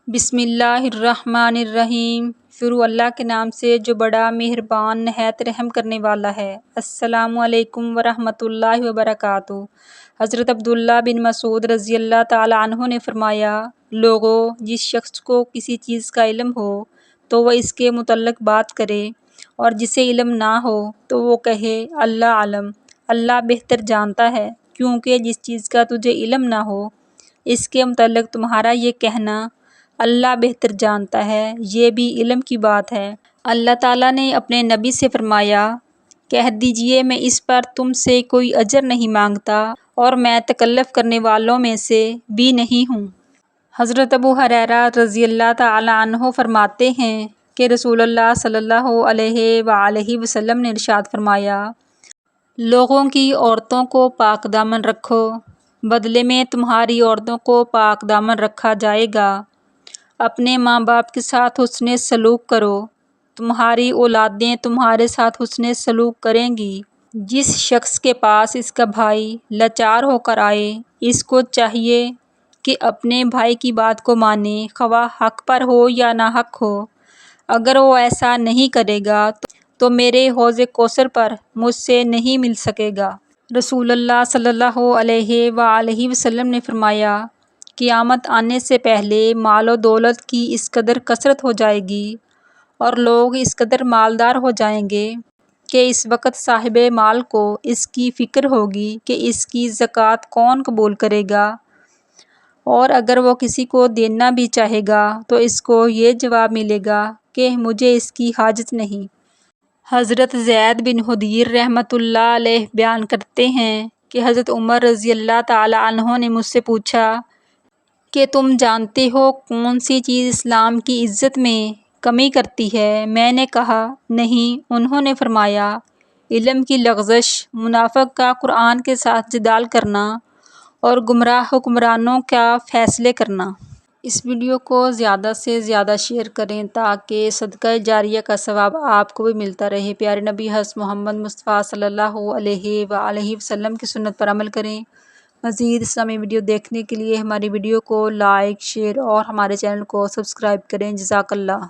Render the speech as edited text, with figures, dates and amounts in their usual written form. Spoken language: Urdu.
بسم اللہ الرحمن الرحیم۔ شروع اللہ کے نام سے جو بڑا مہربان نہایت رحم کرنے والا ہے۔ السلام علیکم ورحمۃ اللہ وبرکاتہ۔ حضرت عبداللہ بن مسعود رضی اللہ تعالیٰ عنہ نے فرمایا، لوگوں، جس شخص کو کسی چیز کا علم ہو تو وہ اس کے متعلق بات کرے، اور جسے علم نہ ہو تو وہ کہے اللہ عالم، اللہ بہتر جانتا ہے، کیونکہ جس چیز کا تجھے علم نہ ہو اس کے متعلق تمہارا یہ کہنا اللہ بہتر جانتا ہے، یہ بھی علم کی بات ہے۔ اللہ تعالیٰ نے اپنے نبی سے فرمایا، کہہ دیجئے میں اس پر تم سے کوئی اجر نہیں مانگتا اور میں تکلف کرنے والوں میں سے بھی نہیں ہوں۔ حضرت ابو ہریرہ رضی اللہ تعالیٰ عنہ فرماتے ہیں کہ رسول اللہ صلی اللہ علیہ وآلہ وسلم نے ارشاد فرمایا، لوگوں کی عورتوں کو پاک دامن رکھو، بدلے میں تمہاری عورتوں کو پاک دامن رکھا جائے گا۔ اپنے ماں باپ کے ساتھ حسن سلوک کرو، تمہاری اولادیں تمہارے ساتھ حسن سلوک کریں گی۔ جس شخص کے پاس اس کا بھائی لاچار ہو کر آئے، اس کو چاہیے کہ اپنے بھائی کی بات کو مانے، خواہ حق پر ہو یا ناحق ہو۔ اگر وہ ایسا نہیں کرے گا تو میرے حوض کوثر پر مجھ سے نہیں مل سکے گا۔ رسول اللہ صلی اللہ علیہ وآلہ وسلم نے فرمایا، قیامت آنے سے پہلے مال و دولت کی اس قدر کثرت ہو جائے گی اور لوگ اس قدر مالدار ہو جائیں گے کہ اس وقت صاحب مال کو اس کی فکر ہوگی کہ اس کی زکوٰۃ کون قبول کرے گا، اور اگر وہ کسی کو دینا بھی چاہے گا تو اس کو یہ جواب ملے گا کہ مجھے اس کی حاجت نہیں۔ حضرت زید بن حدیر رحمۃ اللہ علیہ بیان کرتے ہیں کہ حضرت عمر رضی اللہ تعالیٰ عنہ نے مجھ سے پوچھا کہ تم جانتے ہو کون سی چیز اسلام کی عزت میں کمی کرتی ہے؟ میں نے کہا نہیں۔ انہوں نے فرمایا، علم کی لغزش، منافق کا قرآن کے ساتھ جدال کرنا اور گمراہ حکمرانوں کا فیصلے کرنا۔ اس ویڈیو کو زیادہ سے زیادہ شیئر کریں تاکہ صدقہ جاریہ کا ثواب آپ کو بھی ملتا رہے۔ پیارے نبی حضرت محمد مصطفیٰ صلی اللہ علیہ وآلہ وسلم کی سنت پر عمل کریں۔ مزید اسلامی ویڈیو دیکھنے کے لیے ہماری ویڈیو کو لائک، شیئر اور ہمارے چینل کو سبسکرائب کریں۔ جزاک اللہ۔